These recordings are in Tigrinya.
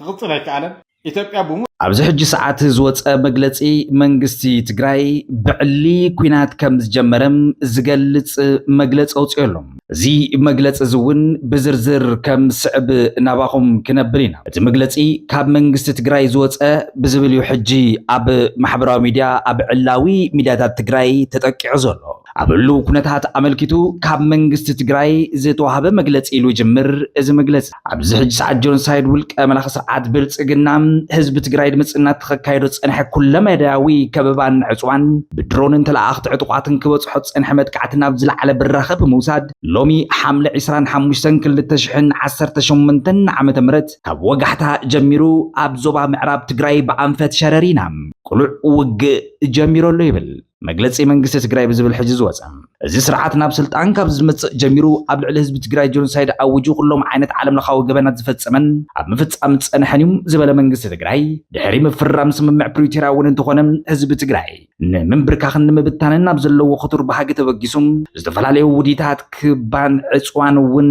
ክቕፅል ኣይከኣለን ኢትዮጵያ ብሙ ኣብዚ ሕጂ ሰዓት ዝወፀ መግለፂ መንግስቲ ትግራይ ብዕሊ ኩናት ከም ዝጀመረም ዝገልጽ መግለፂ ኣውፅኦሎም እዚ መግለፂ እውን ብዝርዝር ከም ስዕብ ናባኹም ክነብል ኢና እቲ መግለፂ ካብ መንግስቲ ትግራይ ዝወፀ ብዝብል እዩ ሕጂ ኣብ ማሕበራዊ ሚድያ ኣብ ዕላዊ ሚድያታት ትግራይ ተጠቂዑ ዘሎ ኣብሉ ኩነታት ኣመልኪቱ ካብ መንግስቲ ትግራይ ዝተዋሃበ መግለፂ ኢሉ ይጅምር እዚ መግለፂ ኣብዚ ሕጂ ሰዓት ጆኖሳይድ ውልቀ መላኽ ስርዓት ብልፅግና ህዝቢ ትግራይ ድምፅናት ተኸካይዶ ፀንሐ ኩለ መዳያዊ ከበባን ዕፅዋን ብድሮንን ተለኣኽቲ ዕጡቋትን ክበፅሖ ፀንሐ መጥቃዕቲ ናብ ዝለዓለ ብራኸ ብምውሳድ ሎሚ ሓምለ 25 2018 ዓመተ ምህረት ካብ ወጋሕታ ጀሚሩ ኣብ ዞባ ምዕራብ ትግራይ ብኣንፈት ሸረሪና ቁሉዕ ውግእ ጀሚሮሎ ይብል መግለፂ መንግስቲ ትግራይ ብዝብል ሕጂ ዝወፀ እዚ ስርዓት ናብ ስልጣን ካብ ዝመፅእ ጀሚሩ ኣብ ልዕሊ ህዝቢ ትግራይ ጆኖሳይድ ኣውጁ ኩሎም ዓይነት ዓለም ለኻዊ ገበናት ዝፈፀመን ኣብ ምፍፃም ፀንሐን እዩ ዝበለ መንግስቲ ትግራይ ድሕሪ ምፍራም ስምምዕ ፕሪቶርያ እውን እንተኾነ ህዝቢ ትግራይ ንምንብርካኽን ንምብታንን ኣብ ዘለዎ ክቱር ባህጊ ተበጊሱም ዝተፈላለዩ ውዲታት ክባን ዕፅዋን እውን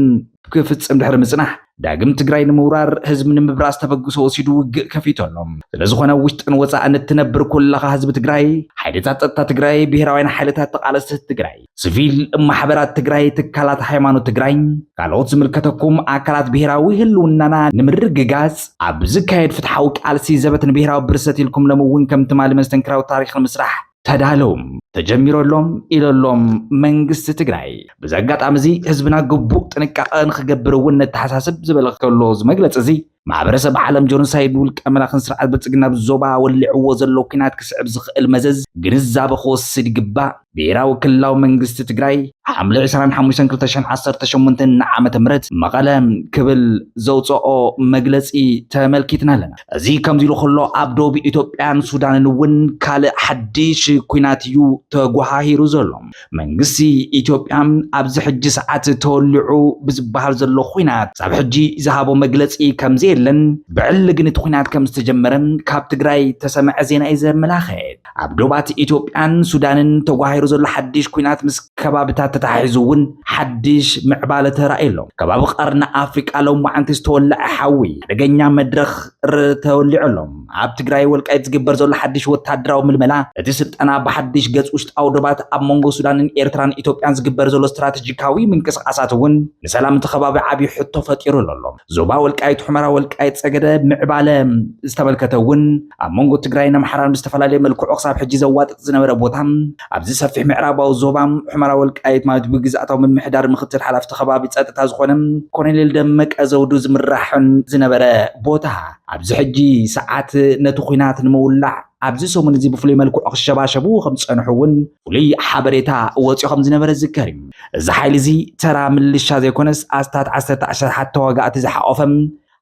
ክፍፅም ድሕሪ ምጽናሕ ዳግም ትግራይ ንምውራር ህዝብ ንምብራስ ተበግሶ ወሲዱ ውግእ ከፊቶሎም ስለዝኾነ ውሽጥን ወፃእን እትነብር ኩላኻ ህዝቢ ትግራይ ሓይልታት ጸጥታ ትግራይ ብሄራውያን ሓይልታት ተቃለስቲ ትግራይ ሲቪል ማሕበራት ትግራይ ትካላት ሃይማኖት ትግራይ ካልኦት ዝምልከተኩም ኣካላት ብሄራዊ ህልውናና ንምርግጋጽ ኣብ ዝካየድ ፍትሓዊ ቃልሲ ዘበትን ብሄራዊ ብርሰት ኢልኩም ለምውን ከም ትማሊ መስተንክራዊ ታሪኽ ንምስራሕ ተዳለውም ተጀሚሮሎም ኢለሎም መንግስቲ ትግራይ ብዘጋጣሚ እዚ ህዝብና ግቡእ ጥንቃቐ ንኽገብር እውን ነተሓሳስብ ዝበለ ከሎ ዝመግለጽ እዚ ማሕበረሰብ ዓለም ጆኖሳይድ ውልቀ መላኽን ስርዓት ብልፅግና ብዞባ ወሊዕዎ ዘሎ ኩናት ክስዕብ ዝኽእል መዘዝ ግንዛበ ክወስድ ይግባእ ብሄራዊ ክልላዊ መንግስቲ ትግራይ ሓምለ 25 2018 ዓመተ ምህረት መቐለ ክብል ዘውፅኦ መግለፂ ተመልኪትና ኣለና እዚ ከምዚ ኢሉ ከሎ ኣብ ደቡብ ኢትዮጵያን ሱዳንን እውን ካልእ ሓድሽ ኩናት እዩ ተጓሂሩ ዘሎ መንግስቲ ኢትዮጵያ ኣብዚ ሕጂ ሰዓት ተወሊዑ ብዝበሃል ዘሎ ኩናት ሳብ ሕጂ ዝሃቦ መግለፂ ከምዚ የለን ብዕሊ ግን እቲ ኩናት ከም ዝተጀመረ ካብ ትግራይ ተሰምዐ ዜና እዩ ዘመላኽት ኣብ ደቡባት ኢትዮጵያን ሱዳንን ተጓሂሩ ዘሎ ሓድሽ ኩናት ምስ ከባቢታት ተታሒዙ እውን ሓድሽ ምዕባለ ተራእየሎም ከባቢ ቀርኒ ኣፍሪቃ ሎማዓንቲ ዝተወልዐ ሓዊ ሓደገኛ መድረኽ ተወሊዑሎም ኣብ ትግራይ ወልቃይት ዝግበር ዘሎ ሓድሽ ወታደራዊ ምልመላ እቲ ስልጠና ብሓድሽ ገጽ ውሽጣዊ ዶባት ኣብ መንጎ ሱዳንን ኤርትራን ኢትዮጵያን ዝግበር ዘሎ ስትራቴጂካዊ ምንቅስቃሳት እውን ንሰላም እቲ ከባቢ ዓብዪ ሕቶ ፈጢሩ ኣሎ ዞባ ወልቃይት ሑመራ ወልቃይት ፀገደ ምዕባለ ዝተመልከተ እውን ኣብ መንጎ ትግራይን ኣምሓራን ብዝተፈላለየ መልክዑ ክሳብ ሕጂ ዘዋጥጥ ዝነበረ ቦታ ኣብዚ ሰፊሕ ምዕራባዊ ዞባ ሑመራ ወልቃይት ማለት ብግዝኣታዊ ምምሕዳር ምክትል ሓላፍቲ ከባቢ ፀጥታ ዝኾነ ኮሎኔል ደመቀ ዘውዱ ዝምራሕን ዝነበረ ቦታ ኣብዚ ሕጂ ሰዓት ነቲ ኩናት ንምውላዕ ኣብዚ ሰሙን እዚ ብፍሉይ መልክዑ ክሸባሸቡ ከም ዝፀንሑ እውን ፍሉይ ሓበሬታ ወፂኡ ከም ዝነበረ ዝዝከር እዩ እዚ ሓይሊ እዚ ተራ ምልሻ ዘይኮነስ ኣስታት 11 ተዋጋእቲ ዝሓቆፈም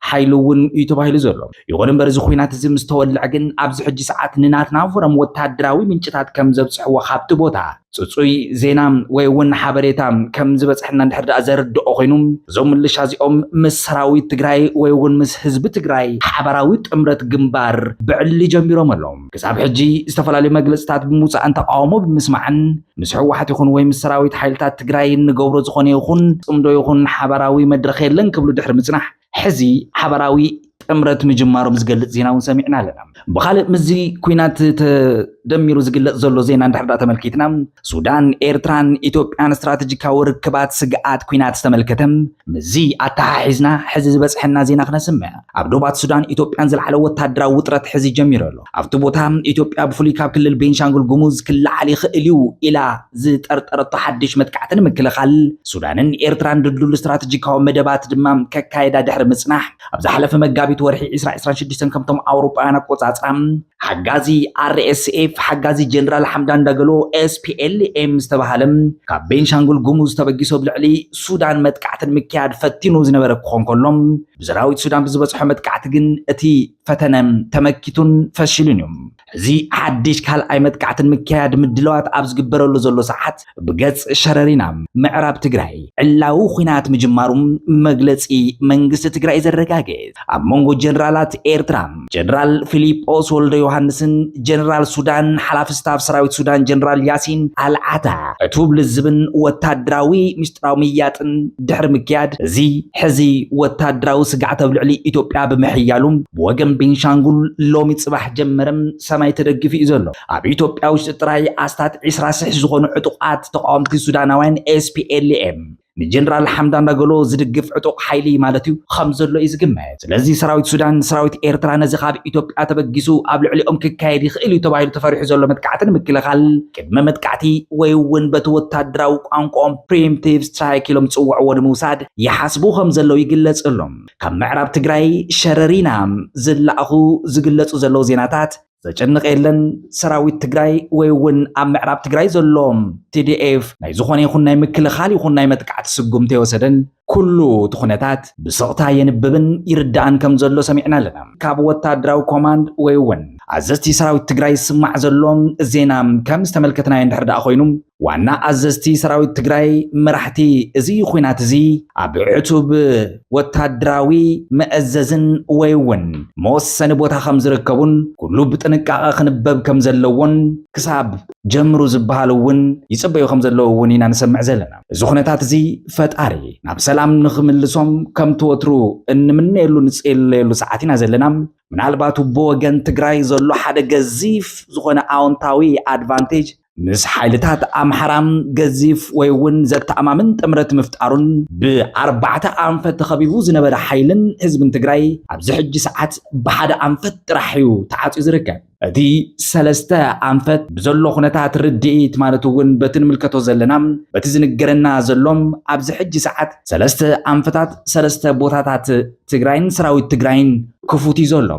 ሓይሊ እውን እዩ ተባሂሉ ዘሎ ይኹን እምበር እዚ ኩናት እዚ ምስ ተወልዐ ግን ኣብዚ ሕጂ ሰዓት ንናትና ፎረም ወታደራዊ ምንጭታት ከም ዘብፅሕዎ ካብቲ ቦታ ጽጹይ ዜና ወይ እውን ሓበሬታ ከም ዝበፅሕና እንድሕር ዳኣ ዘርድኦ ኮይኑ እዞም ምልሻ እዚኦም ምስ ሰራዊት ትግራይ ወይ እውን ምስ ህዝቢ ትግራይ ሓበራዊ ጥምረት ግንባር ብዕሊ ጀሚሮም ኣሎም ክሳብ ሕጂ ዝተፈላለዩ መግለፅታት ብምውፃእን ተቃውሞ ብምስማዕን ምስ ሕወሓት ይኹን ወይ ምስ ሰራዊት ሓይልታት ትግራይ ንገብሮ ዝኾነ ይኹን ጽምዶ ይኹን ሓበራዊ መድረኽ የለን ክብሉ ድሕሪ ምጽናሕ ሕዚ ሓበራዊ ጥምረት ምጅማሮም ዝገልጽ ዜና እውን ሰሚዕና ኣለና ብኻልእ ምዚ ኩናት ተደሚሩ ዝግለጽ ዘሎ ዜና እንድሕር ተመልኪትና ሱዳን ኤርትራን ኢትዮጵያን ስትራቴጂካዊ ርክባት ስግኣት ኩናት ዝተመልከተም ምዚ ኣተሓሒዝና ሕዚ ዝበፅሐና ዜና ክነስምዕ ኣብ ዶባት ሱዳን ኢትዮጵያን ዝለዓለ ወታደራዊ ውጥረት ሕዚ ጀሚሩ ኣሎ ኣብቲ ቦታ ኢትዮጵያ ብፍሉይ ካብ ክልል ቤንሻንጉል ጉሙዝ ክለዓል ይኽእል እዩ ኢላ ዝጠርጠረቶ ሓድሽ መጥቃዕቲ ንምክልኻል ሱዳንን ኤርትራን ድልድሉ ስትራቴጂካዊ መደባት ድማ ከካይዳ ድሕሪ ምጽናሕ ኣብ ዝሓለፈ መጋቢት ወርሒ 2026 ከምቶም ኣውሮፓውያን ኣቆጻጽራ ሓጋዚ RSF ሓጋዚ ጀነራል ሓምዳን ዳገሎ SPLM ዝተባሃለም ካብ ቤንሻንጉል ጉሙዝ ተበጊሶ ብልዕሊ ሱዳን መጥቃዕትን ምክያድ ፈቲኑ ዝነበረ ክኾን ከሎም ብሰራዊት ሱዳን ብዝበፅሖ መጥቃዕቲ ግን እቲ ፈተነ ተመኪቱን ፈሽሉን እዮም እዚ ሓድሽ ካልኣይ መጥቃዕትን ምክያድ ምድለዋት ኣብ ዝግበረሉ ዘሎ ሰዓት ብገጽ ሸረሪና ምዕራብ ትግራይ ዕላዊ ኩናት ምጅማሩ መግለፂ መንግስቲ ትግራይ ዘረጋግፅ ኣብ መንጎ መንጎ ጀነራላት ኤርትራ ጀነራል ፊሊጶስ ወልደ ዮሐንስን ጀነራል ሱዳን ሓላፊ ስታፍ ሰራዊት ሱዳን ጀነራል ያሲን አልዓታ ዕቱብ ልዝብን ወታደራዊ ምስጢራዊ ምያጥን ድሕሪ ምክያድ እዚ ሕዚ ወታደራዊ ስጋዕት ኣብ ልዕሊ ኢትዮጵያ ብምሕያሉም ብወገን ቤንሻንጉል ሎሚ ጽባሕ ጀመረም ሰማይ ተደግፊ እዩ ዘሎ ኣብ ኢትዮጵያ ውሽጢ ጥራይ ኣስታት 20 ዝኾኑ ዕጡቃት ተቃወምቲ ሱዳናውያን SPLM ንጀነራል ሓምዳን ዳገሎ ዝድግፍ ዕጡቅ ሓይሊ ማለት እዩ ከም ዘሎ እዩ ዝግመት ስለዚ ሰራዊት ሱዳን ሰራዊት ኤርትራ ነዚ ካብ ኢትዮጵያ ተበጊሱ ኣብ ልዕሊኦም ክካየድ ይኽእል እዩ ተባሂሉ ተፈሪሑ ዘሎ መጥቃዕትን ምክልኻል ቅድመ መጥቃዕቲ ወይ እውን በቲ ወታደራዊ ቋንቋኦም ፕሪምቲቭ ስትራይክ ኢሎም ዝፅውዕዎ ንምውሳድ ይሓስቡ ከም ዘለው ይግለጽሎም ካብ ምዕራብ ትግራይ ሸረሪና ዝላኣኹ ዝግለጹ ዘለው ዜናታት ዘጨንቕ የለን ሰራዊት ትግራይ ወይ እውን ኣብ ምዕራብ ትግራይ ዘሎም TDF ናይ ዝኾነ ይኹን ናይ ምክልኻል ይኹን ናይ መጥቃዕቲ ስጉምቲ የወሰደን ኩሉ ትኹነታት ብስቕታ የንብብን ይርዳእን ከም ዘሎ ሰሚዕና ኣለና ካብ ወታደራዊ ኮማንድ ወይ እውን ኣዘዝቲ ሰራዊት ትግራይ ስማዕ ዘሎም ዜና ከም ዝተመልከትናዮ እንድሕር ዳኣ ኮይኑ ዋና ኣዘዝቲ ሰራዊት ትግራይ መራሕቲ እዚ ኩናት እዚ ኣብ ዕቱብ ወታደራዊ መእዘዝን ወይ እውን መወሰኒ ቦታ ከም ዝርከቡን ኩሉ ብጥንቃቐ ክንበብ ከም ዘለዎን ክሳብ ጀምሩ ዝበሃል እውን ይጽበዩ ከም ዘለዎ እውን ኢና ንሰምዕ ዘለና እዚ ኩነታት እዚ ፈጣሪ ናብ ሰላም ንኽምልሶም ከም ትወትሩ እንምነየሉ ንጽልየሉ ሰዓት ኢና ዘለና ምናልባት ብወገን ትግራይ ዘሎ ሓደ ገዚፍ ዝኾነ ኣዎንታዊ ኣድቫንቴጅ ምስ ሓይልታት ኣምሓራም ገዚፍ ወይ እውን ዘተኣማምን ጥምረት ምፍጣሩን ብኣርባዕተ ኣንፈት ተኸቢቡ ዝነበረ ሓይልን ህዝብን ትግራይ ኣብዚ ሕጂ ሰዓት ብሓደ ኣንፈት ጥራሕ እዩ ተዓፅዩ ዝርከብ እቲ ሰለስተ ኣንፈት ብዘሎ ኩነታት ርድኢት ማለት እውን በቲ ንምልከቶ ዘለና በቲ ዝንገረና ዘሎም ኣብዚ ሕጂ ሰዓት ሰለስተ ኣንፈታት ሰለስተ ቦታታት ትግራይን ሰራዊት ትግራይን ክፉት እዩ ዘሎ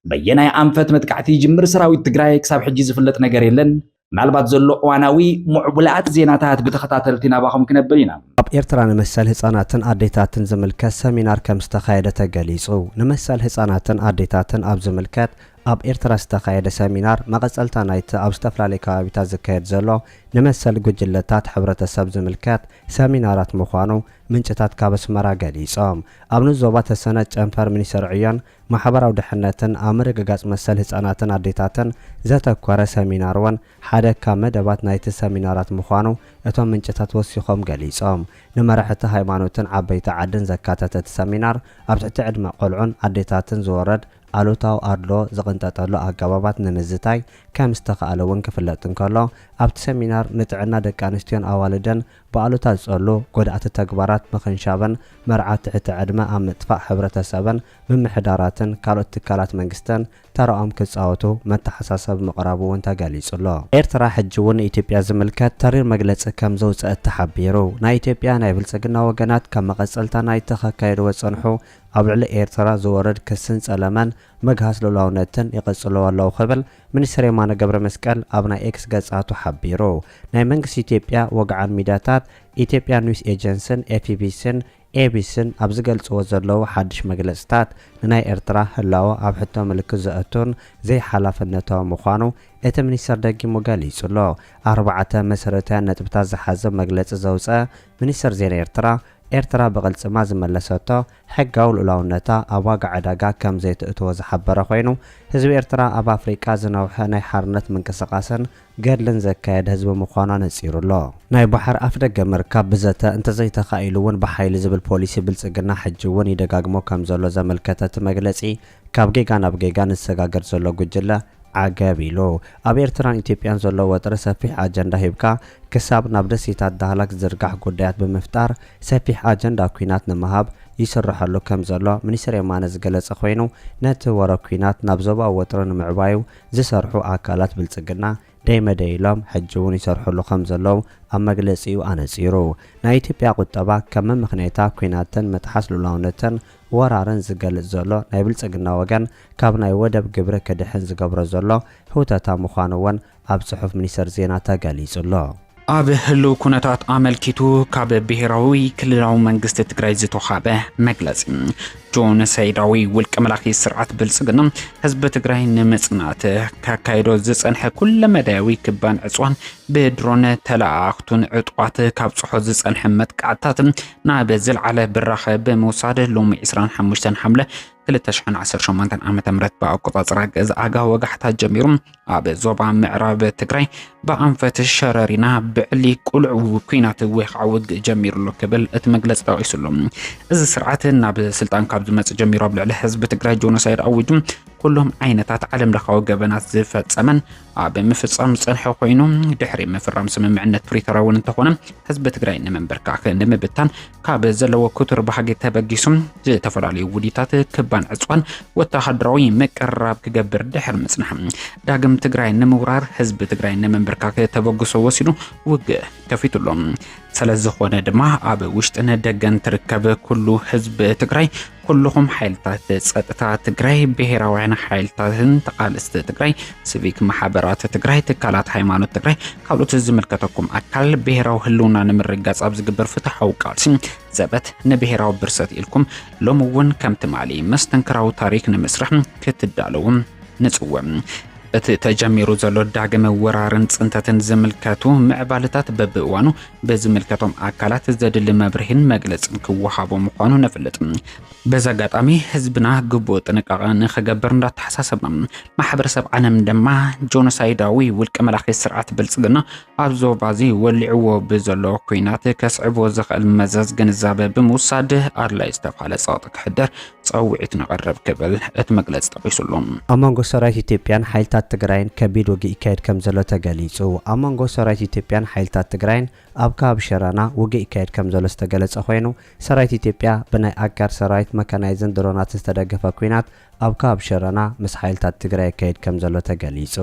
በየናይ ኣንፈት መጥቃዕቲ ጅምር ሰራዊት ትግራይ ክሳብ ሕጂ ዝፍለጥ ነገር የለን ምናልባት ዘሎ እዋናዊ ሙዕቡላት ዜናታት ብተኸታተልቲ ናባኹም ክነብር ኢና ኣብ ኤርትራ ንመሰል ህፃናትን ኣዴታትን ዝምልከት ሰሚናር ከም ዝተኻየደ ተገሊጹ ንመሰል ህፃናትን ኣዴታትን ኣብ ዝምልከት ኣብ ኤርትራ ዝተኻየደ ሰሚናር መቐጸልታ ናይቲ ኣብ ዝተፈላለዩ ከባቢታት ዝካየድ ዘሎ ንመሰል ጉጅለታት ሕብረተሰብ ዝምልከት ሰሚናራት ምዃኑ ምንጭታት ካብ ኣስመራ ገሊጾም ኣብ ንዞባ ተሰነድ ጨንፈር ሚኒስትር ዕዮን ማሕበራዊ ድሕነትን ኣብ ምርግጋጽ መሰል ህፃናትን ኣዴታትን ዘተኮረ ሰሚናር እውን ሓደ ካብ መደባት ናይቲ ሰሚናራት ምዃኑ እቶም ምንጭታት ወሲኾም ገሊጾም ንመራሕቲ ሃይማኖትን ዓበይቲ ዓድን ዘካተተ ሰሚናር ኣብ ትሕቲ ዕድመ ቆልዑን ኣዴታትን ዝወረድ ኣሉታዊ ኣድሎ ዝቕንጠጠሉ ኣገባባት ንምዝታይ ከም ዝተኻእለ እውን ክፍለጥ እንከሎ ኣብቲ ሰሚናር ንጥዕና ደቂ ኣንስትዮን ኣዋልድን ብኣሉታ ዝጸሉ ጎዳእቲ ተግባራት ምኽንሻብን መርዓት ትሕቲ ዕድመ ኣብ ምጥፋእ ሕብረተሰብን ምምሕዳራትን ካልኦት ትካላት መንግስትን ተራኦም ክጻወቱ መተሓሳሰብ ምቕራቡ እውን ተገሊጹሎ ኤርትራ ሕጂ እውን ኢትዮጵያ ዝምልከት ተሪር መግለጺ ከም ዘውፅአት ተሓቢሩ ናይ ኢትዮጵያ ናይ ብልጽግና ወገናት ካብ መቐጸልታ ናይ ተኸካየድዎ ጸንሑ ኣብ ልዕሊ ኤርትራ ዝወረድ ክስን ጸለመን መግሃስ ሉላውነትን ይቕጽሉ ኣለዉ ክብል ሚኒስትር የማነ ገብረ መስቀል ኣብ ናይ ኤክስ ገጻቱ ሓቢሩ ናይ መንግስቲ ኢትዮጵያ ወግዓን ሚድያታት ኢትዮጵያ ኒውስ ኤጀንስን ኤፍቢሲን ኤቢስን ኣብ ዝገልጽዎ ዘለዉ ሓድሽ መግለጽታት ንናይ ኤርትራ ህላወ ኣብ ሕቶ ምልክት ዘእቱን ዘይሓላፍነታዊ ምዃኑ እቲ ሚኒስትር ደጊሙ ገሊጹሎ 4 መሰረታዊ ነጥብታት ዝሓዘ መግለጺ ዘውፅአ ሚኒስትር ዜና ኤርትራ በቅልጽማ ዝመለሰቶ ሕጋዊ ሉላውነታ ኣብ ዋጋ ዕዳጋ ከም ዘይትእትዎ ዝሓበረ ኮይኑ ህዝቢ ኤርትራ ኣብ ኣፍሪቃ ዝነውሐ ናይ ሓርነት ምንቅስቓስን ገድልን ዘካየደ ህዝቢ ምዃኑ ነጺሩሎ ናይ ባሕር ኣፍደገ ምርካብ ብዘተ እንተዘይተኻኢሉ እውን ብሓይሊ ዝብል ፖሊሲ ብልጽግና ሕጂ እውን ይደጋግሞ ከም ዘሎ ዘመልከተ መግለጺ ካብ ጌጋ ናብ ጌጋ ንሰጋገር ዘሎ ጉጅለ ዓገቢሉ ኣብ ኤርትራን ኢትዮጵያን ዘሎ ወጥሪ ሰፊሕ ኣጀንዳ ሂብካ ክሳብ ናብ ደሴታት ዳህላክ ዝርጋሕ ጉዳያት ብምፍጣር ሰፊሕ ኣጀንዳ ኩናት ንምሃብ ይስርሐሉ ከም ዘሎ ሚኒስትር የማነ ዝገለጸ ኮይኑ ነቲ ወረ ኩናት ናብ ዞባ ወጥሪ ንምዕባዩ ዝሰርሑ ኣካላት ብልጽግና ደይመደይሎም ሕጂ እውን ይሰርሑሉ ከም ዘለው ኣብ መግለጺኡ ኣነጺሩ ናይ ኢትዮጵያ ቁጠባ ከም ምኽንያታ ኩናትን መጥሓስ ሉላውነትን ወራርን ዝገልጽ ዘሎ ናይ ብልጽግና ወገን ካብ ናይ ወደብ ግብሪ ክድሕን ዝገብሮ ዘሎ ህውተታ ምዃኑ እውን ኣብ ጽሑፍ ሚኒስትር ዜና ተገሊጹሎ ኣብ ህልው ኩነታት ኣመልኪቱ ካብ ብሄራዊ ክልላዊ መንግስቲ ትግራይ ዝተወሃበ መግለጺ ጆኖሳይዳዊ ውልቀ መላኺ ስርዓት ብልጽግና ህዝቢ ትግራይ ንምጽናት ካካይዶ ዝጸንሐ ኩለ መዳያዊ ክባን ዕጽዋን بدرون تلاقتون عطوات كابصحو زصنح متقعتات ناب زلعله براخه بموصاد لومي 25 حمله 2018 ዓመተ ምህረት በአቆጣጠር አጋ ወጋሕታ ጀሚሩ ኣብ ዞባ ምዕራብ ትግራይ በአንፈት ሸረሪና ብዕሊ ቁልዕ ኩናት ወይኻውግ ጀሚሩሎ ክብል እቲ መግለጽ ጠቂሱሉ እዚ ስርዓት ናብ ስልጣን ካብ ዝመጽ ጀሚሩ ኣብ ልዕሊ ህዝቢ ትግራይ ጆኖሳይድ ኣውጁ ኩሎም ዓይነታት ዓለም ለኻዊ ገበናት ዝፈጸመን ኣብ ምፍጻም ጽንሐ ኮይኑ ድሕሪ ምፍራም ስምምዕነት ፕሪቶሪያ እውን እንተኾነ ህዝቢ ትግራይ ንመንበርካኽ ንምብታን ካብ ዘለዎ ኩቱር ባህጊ ተበጊሱም ዝተፈላለዩ ውዲታት ክባን ዕጽዋን ወተሃደራዊ መቀራብ ክገብር ድሕር ምጽናሕ ዳግም ትግራይ ንምውራር ህዝቢ ትግራይ ንመንበርካኽ ተበግሶ ወሲዱ ውግእ ከፊቱሎም ስለዝኾነ ድማ ኣብ ውሽጥነ ደገን ትርከብ ኩሉ ህዝቢ ትግራይ ኩልኩም ሓይልታት ጸጥታ ትግራይ ብሄራውያን ሓይልታትን ተቃልስቲ ትግራይ ሲቪክ ማሕበራት ትግራይ ትካላት ሃይማኖት ትግራይ ካልኦት ዝምልከተኩም ኣካል ብሄራዊ ህልውና ንምርጋጽ ኣብ ዝግበር ፍትሓዊ ቃልሲ ዘበት ንብሄራዊ ብርሰት ኢልኩም ሎም እውን ከምቲ ማሊ መስተንክራዊ ታሪክ ንምስራሕ ክትዳለዉ ንጽውዕ እቲ ተጀሚሩ ዘሎ ዳግመ ወራርን ጽንተትን ዝምልከቱ ምዕባለታት በብእዋኑ በዝምልከቶም ኣካላት ዘድሊ መብርሂን መግለጽን ክወሃቦ ምዃኑ ነፍልጥ በዛጋጣሚ ህዝብና ግቡእ ጥንቃቐ ንኽገብር እንዳተሓሳሰብና ማሕበረሰብ ዓለም ድማ ጆኖሳይዳዊ ውልቀ መላኺ ስርዓት ብልጽግና ኣብ ዞባዚ ወሊዕዎ ብዘሎ ኩናት ከስዕቦ ዝኽእል መዘዝ ግንዛበ ብምውሳድ ኣድላይ ዝተባሃለ ጸቕጢ ክሕደር ጸውዒት ነቐርብ ክብል እቲ መግለጽ ጠቂሱሎም ኣብ መንጎ ሰራዊት ኢትዮጵያን ሓይልታት ትግራይን ከቢድ ውግእ ይካየድ ከም ዘሎ ተገሊጹ ኣብ መንጎ ሰራዊት ኢትዮጵያን ሓይልታት ትግራይን ኣብ ከባቢ ሸራና ውግእ ይካየድ ከም ዘሎ ዝተገለጸ ኮይኑ ሰራዊት ኢትዮጵያ ብናይ ኣጋር ሰራዊት መካናይዝን ድሮናት ዝተደገፈ ኩናት ኣብ ከባቢ ሸራና ምስ ሓይልታት ትግራይ ይካየድ ከም ዘሎ ተገሊጹ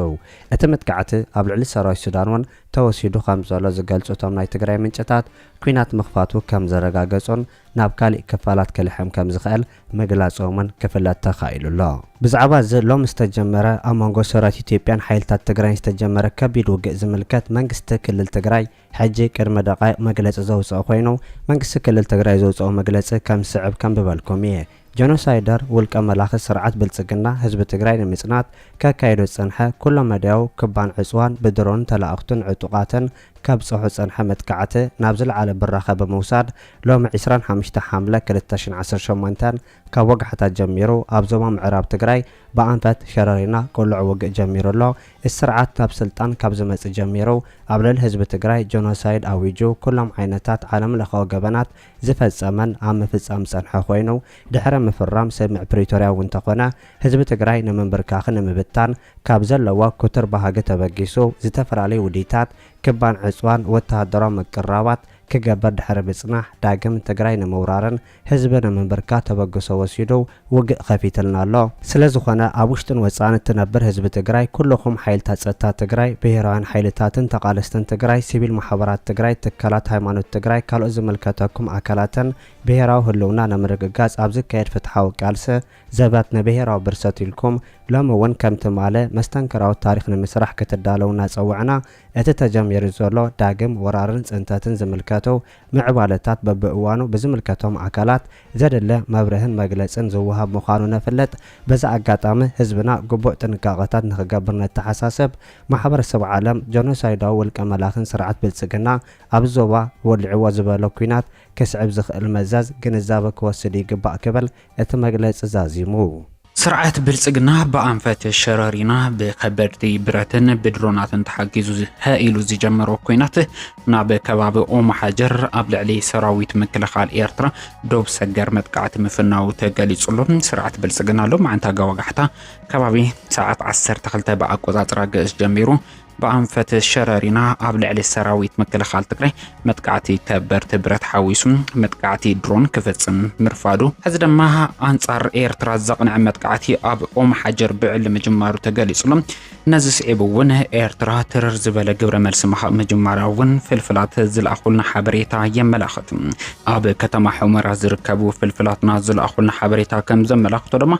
እቲ መጥቃዕቲ ኣብ ልዕሊ ሰራዊት ሱዳን እውን ተወሲዱ ከም ዘሎ ዝገልጹ እቶም ናይ ትግራይ ምንጭታት ኩናት ምኽፋቱ ከም ዘረጋገጹን ናብ ካልእ ክፋላት ክልሕም ከም ዝኽእል ምግላጾምን ክፍለጥ ተኻኢሉሎ ብዛዕባ እዚ ሎም ዝተጀመረ ኣብ መንጎ ሰራዊት ኢትዮጵያን ሓይልታት ትግራይን ዝተጀመረ ከቢድ ውግእ ዝምልከት መንግስቲ ክልል ትግራይ ሕጂ ቅድመ ደቓይቕ መግለጺ ዘውፅኦ ኮይኑ መንግስቲ ክልል ትግራይ ዘውፅኦ መግለጺ ከም ስዕብ ከም ብበልኩም እየ ጀኖሳይደር ውልቀ መላኺ ስርዓት ብልጽግና ህዝቢ ትግራይ ንምጽናት ከካይዶ ጽንሐ ኩሎም መድያው ክባን ዕጽዋን ብድሮን ተላእኽቱን ዕጡቓትን ካብ ጽሑ ጽንሐ መጥቃዕቲ ናብ ዝለዓለ ብራኸ ብምውሳድ ሎሚ 25 ሓምለ 2018 ካብ ወጋሕታት ጀሚሩ ኣብ ዞባ ምዕራብ ትግራይ ብኣንፈት ሸረሪና ቁልዕ ውግእ ጀሚሩሎ እስርዓት ናብ ስልጣን ካብ ዝመጽእ ጀሚሩ ኣብ ልዕሊ ህዝቢ ትግራይ ጆኖሳይድ ኣዊጁ ኩሎም ዓይነታት ዓለም ለኻዊ ገበናት ዝፈጸመን ኣብ ምፍጻም ጸንሐ ኮይኑ ድሕሪ ምፍራም ስምምዕ ፕሪቶሪያ እውን ተኾነ ህዝቢ ትግራይ ንምንብርካኽ ንምብታን ካብ ዘለዎ ኩቱር ባህጊ ተበጊሱ ዝተፈላለዩ ውዲታት ክባን ዕጽዋን ወተሃደራዊ መቀራባት ክገበር ድሕሪ ምጽናሕ ዳግም ትግራይ ንምውራርን ህዝቢ ንምንብርካ ተበግሶ ወሲዱ ውግእ ከፊትልና ኣሎ ስለዝኾነ ኣብ ውሽጥን ወጻእን እትነብር ህዝቢ ትግራይ ኩልኩም ሓይልታት ጸጥታ ትግራይ ብሄራውያን ሓይልታትን ተቃለስትን ትግራይ ሲቪል ማሕበራት ትግራይ ትካላት ሃይማኖት ትግራይ ካልኦት ዝምልከተኩም ኣካላትን ብሄራዊ ህልውና ንምርግጋጽ ኣብ ዝካየድ ፍትሓዊ ቃልሲ ዘበት ንብሄራዊ ብርሰት ኢልኩም ሎም እውን ከምቲ ማለ መስተንክራዊ ታሪክ ንምስራሕ ክትዳለውና ጸውዕና እቲ ተጀሚሩ ዘሎ ዳግም ወራርን ጽንተትን ዝምልከቱ ምዕባለታት በብእዋኑ ብዝምልከቶም ኣካላት ዘደለ መብርህን መግለጽን ዝወሃብ ምዃኑ ነፍለጥ በዛ ኣጋጣሚ ህዝብና ግቡእ ጥንቃቐታት ንኽገብር ነተሓሳስብ ማሕበረሰብ ዓለም ጆኖሳይዳዊ ውልቀ መላኽን ስርዓት ብልጽግና ኣብ ዞባ ወልዕዎ ዝበሎ ኩናት ክስዕብ ዝኽእል መዛዝ ግንዛበ ክወስድ ይግባእ ክብል እቲ መግለጺ ዛዚሙ ስርዓት ብልጽግና በአንፈት ሸረሪና በከበድቲ ብረትን ብድሮናትን ተሓጊዙ ሃኢሉ ዝጀመሮ ኩናት ናብ ከባቢ ኦም ሓጀር ኣብ ልዕሊ ሰራዊት ምክልኻል ኤርትራ ዶብ ሰገር መጥቃዕቲ ምፍናው ተገሊጹሉ ስርዓት ብልጽግና ሎ ማዕንታ ጋወጋሕታ ከባቢ ሰዓት 12 በአቆጻጽራ ገስ ጀሚሩ በአንፈት ሸረሪና ኣብ ልዕሊ ሰራዊት ምክልኻል ትግራይ መጥቃዕቲ ከበርቲ ብረት ሓዊሱ መጥቃዕቲ ድሮን ክፈጽም ምርፋዱ ሕዚ ድማ አንጻር ኤርትራ ዘቕንዕ መጥቃዕቲ ኣብ ኦም ሓጀር ብዕሊ ምጅማሩ ተገሊጹሉ ነዚ ስዒብ እውን ኤርትራ ትርር ዝበለ ግብረ መልሲ ምጅማራ እውን ፍልፍላት ዝለኣኹልና ሓበሬታ የመላኽት ኣብ ከተማ ሑመራ ዝርከቡ ፍልፍላትና ዝለኣኹልና ሓበሬታ ከም ዘመላኽቶ ድማ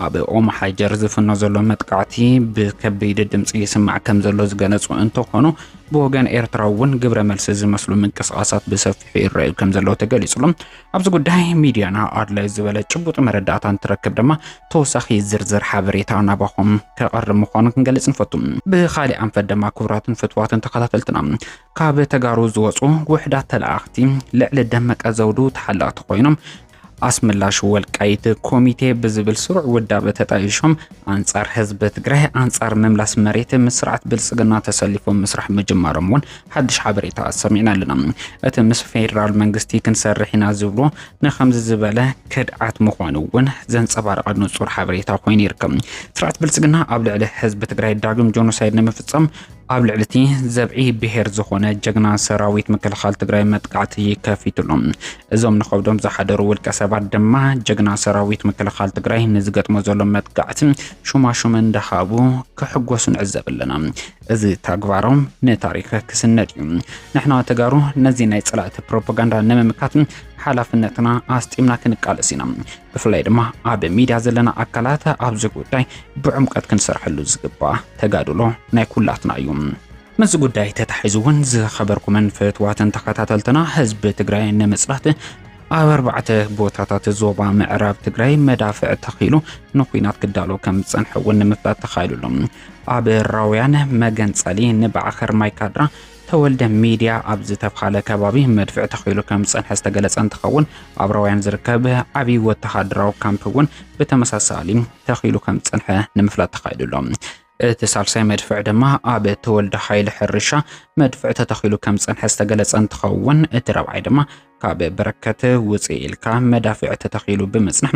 ኣብ ኦም ሓጀር ዝፍኖ ዘሎ መጥቃዕቲ ብከቢድ ድምፂ ይስማዕ ከም ዘሎ ዝገለጹ እንትኾኑ بوغان إيرتراون قبر ملسز مسلو من قصاصات بسفحي الرأي كم زلو تقليصلهم أبز قداي ميديانا أدلا يزبالة جبوط مرداتان تركب دما توساخي زرزر حابريتانا باهم كقرر مخانك نقلس نفتم بخالي أنفد دما كورات فتوات تقاتلتنا كاب تقارو زوصو وحدات تلاختي لعل الدمك أزودو تحلات خوينم أسملاش والقايت كوميتي بزبل سرع ودابة تطايشهم أنصار حزب تግራይ أنصار مملاس مريت مسرعت بلصقنا تسلفهم مسرح مجمرمون حدش حبريتا سمعنا لنا ات مس فيدرال منግስቲ ክንሰርሕና ዝብሎ ንخمز زبله كدعات مخوانون زنصبارق ንጹር حبريتا ኮይኑ ይርከብ ስርዓት ብልጽግና ኣብ ልዕሊ حزب تግራይ ዳግም ጆኖሳይድ ንምፍጸም ኣብ ልዕልቲ ዘብዒ ብሄር ዝኾነ ጀግና ሰራዊት መከላኸሊ ትግራይ መጥቃዕቲ ከፊትሎም እዞም ንኸብዶም ዝሓደሩ ውልቀ ሰባት ድማ ጀግና ሰራዊት መከላኸሊ ትግራይ ንዝገጥሞ ዘሎ መጥቃዕቲ ሹማሹም እንዳሃቡ ክሕጎሱ ንዕዘብ ኣለና እዚ ተግባሮም ንታሪክ ክስነድ እዩ ንሕና ተጋሩ ነዚ ናይ ጸላእቲ ፕሮፓጋንዳ ንምምካት ሓላፍነትና ኣስጢምና ክንቃለስ ኢና ብፍላይ ድማ ኣብ ሚድያ ዘለና ኣካላት ኣብዚ ጉዳይ ብዕምቀት ክንሰርሐሉ ዝግባእ ተጋድሎ ናይ ኩላትና እዩ مز ጉዳይ ተታሒዙውን ዝኸበርኩምን ፍትዋትን ተኸታተልትና ህዝብ ትግራይ ንምጽላት ኣብ ኣርባዕተ ቦታታት ዞባ ምዕራብ ትግራይ መዳፍዕ ተኺሉ ንኹናት ክዳሎ ከም ዝጸንሐውን ንምፍላት ተኻይሉሎም ኣብ ራውያን መገንጸሊ ንባዕኸር ማይካድራ ተወልደ ሚድያ ኣብ ዝተፍኻለ ከባቢ መድፍዕ ተኺሉ ከም ዝጸንሐ ዝተገለጸ እንትኸውን ኣብ ራውያን ዝርከብ ዓቢ ወተሃደራዊ ካምፕውን ብተመሳሳሊ ተኺሉ ከም ዝጸንሐ ንምፍላት ተኻይሉሎም تسالساي مدفع دما اب تولد حيل حرشة مدفع تتخيلو كم صنح استغلص انتخون اتربعي دما كاب بركته وصيلك مدافع تتخيلو بمصنح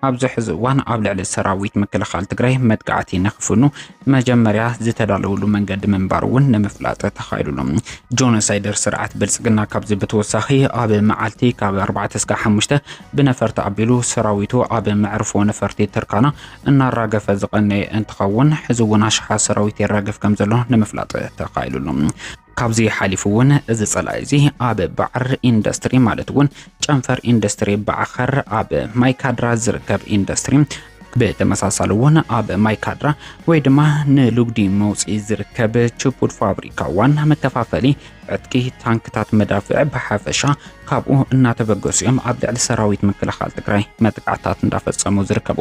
ابز حزوان اب لعل السراويت مكلخال تግራይ مدقعتي نخفنو مجمريا زتدالولو منقد منبارون نمفلاط تخيلو جونوسايدر سرعت بلصقنا كاب بتوساخي اب معالتي كاب 4 እስከ 5 بنفرت ابيلو سراويتو اب معرفو نفرتي تركانا ان راغف زقني انتخون حزونا شحا سراويت يراغف كم زلو نمفلاط تخيلو كابزي حالفون از صلايزي اب بعر اندستري مالتون ጨንፈር ኢንዱስትሪ ባዕኸር ኣብ ማይካድራ ዝርከብ ኢንዱስትሪ بتمساسلون اب ማይካድራ ወይ ድማ ንሉግዲ መውጽኢ ዝርከብ ችፑድ ፋብሪካ ዋና መከፋፈሊ ዕጥቂ ታንክታት መዳፍዕ በሐፈሻ ካብኡ እናተበገሱም ኣብ ልዕሊ ሰራዊት መከላኸሊ ትግራይ መጥቃዕታት እንዳፈጸሙ ዝርከቡ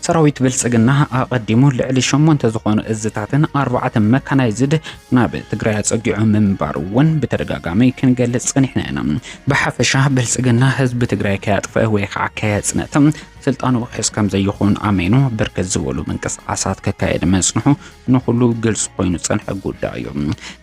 ሰራዊት ብልጽግና ኣቀዲሙ ልዕሊ 8 ዝኾኑ እዝታትን 4 መካናይዝድ ናብ ትግራይ ጸጊዑ ምንባርውን በተደጋጋሚ ክንገልጽ ጸኒሕና በሐፈሻ ብልጽግና ህዝብ ትግራይ ከያጥፈ ወይ ከያጽነተም ስልጣኑ ሕስ ከም ዘይኹን ኣሜኑ በርከት ዝበሉ መንቀሳቐሳት ከካየድ መጽንሑ ንኹሉ ግልጽ ኮይኑ ጸንሐ ጉዳይ እዩ